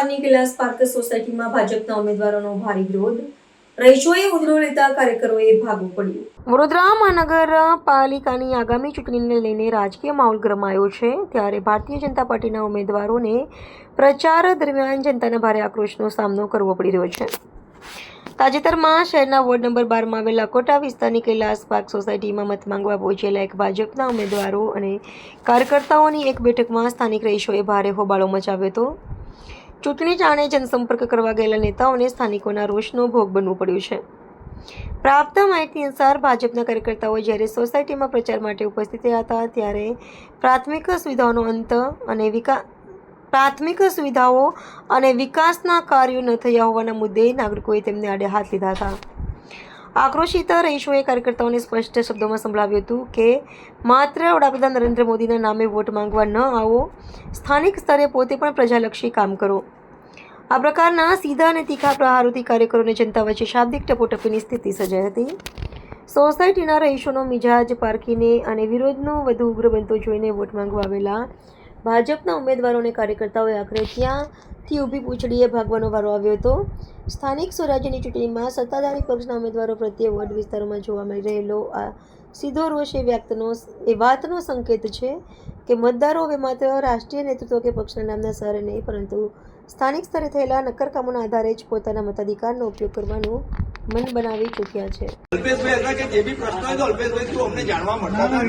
વિસ્તારની કૈલાસ પાર્ક સોસાયટીમાં ભાજપના ઉમેદવારોનો ભારે વિરોધ, રહીશોએ ઉધડો લેતા કાર્યકરોએ ભાગવું પડ્યું। વડોદરા મહાનગરપાલિકાની આગામી ચૂંટણીને લઈને રાજકીય માહોલ ગરમાયો છે, ત્યારે ભારતીય જનતા પાર્ટીના ઉમેદવારોને પ્રચાર દરમિયાન જનતાના ભારે આક્રોશનો સામનો કરવો પડી રહ્યો છે। તાજેતરમાં શહેરના વોર્ડ નંબર 12માં આવેલા કોટા વિસ્તારની કૈલાસ પાર્ક સોસાયટીમાં મત માંગવા પહોંચેલા એક ભાજપના ઉમેદવારો અને કાર્યકર્તાઓની એક બેઠકમાં સ્થાનિક રહીશોએ ભારે હોબાળો મચાવ્યો હતો। ચૂંટણી ટાણે જનસંપર્ક કરવા ગયેલા નેતાઓને સ્થાનિકોના રોષનો ભોગ બનવું પડ્યું છે। પ્રાપ્ત માહિતી અનુસાર ભાજપના કાર્યકર્તાઓ જ્યારે સોસાયટીમાં પ્રચાર માટે ઉપસ્થિત રહ્યા હતા, ત્યારે પ્રાથમિક સુવિધાઓ અને વિકાસના કાર્યો ન થયા હોવાના મુદ્દે નાગરિકોએ તેમને આડે હાથ લીધા હતા। આક્રોશિત રહીશોએ કાર્યકર્તાઓને સ્પષ્ટ શબ્દોમાં સંભળાવ્યું હતું કે માત્ર વડાપ્રધાન નરેન્દ્ર મોદીના નામે વોટ માંગવા ન આવો, સ્થાનિક સ્તરે પોતે પણ પ્રજાલક્ષી કામ કરો। આ પ્રકારના સીધા અને તીખા પ્રહારોથી કાર્યકરોને જનતા વચ્ચે શાબ્દિક ટપોટપીની સ્થિતિ સર્જાઈ હતી। સોસાયટીના રહીશોનો મિજાજ પારખીને અને વિરોધનો વધુ ઉગ્ર બનતો જોઈને વોટ માંગવા આવેલા ભાજપના ઉમેદવારો અને કાર્યકર્તાઓએ આખરે ત્યાંથી ઊભી પૂંછડીએ ભાગવાનો વારો આવ્યો હતો। સ્થાનિક સ્વરાજ્યની ચૂંટણીમાં સત્તાધારી પક્ષના ઉમેદવારો પ્રત્યે વોર્ડ વિસ્તારોમાં જોવા મળી રહેલો આ સીધો રોષ એ વાતનો સંકેત છે કે મતદારો હવે માત્ર રાષ્ટ્રીય નેતૃત્વ કે પક્ષના નામના સહારે નહીં, પરંતુ સ્થાનિક સ્તરે થયેલા નક્કર કામોના આધારે જ પોતાના મતાધિકારનો ઉપયોગ કરવાનું મન બનાવી ચૂક્યા છે। અલ્પેશભાઈ હતા કે જે બી પ્રશ્ન હોય તો અલ્પેશભાઈ થ્રુ અમને જાણવા મળતા હતા।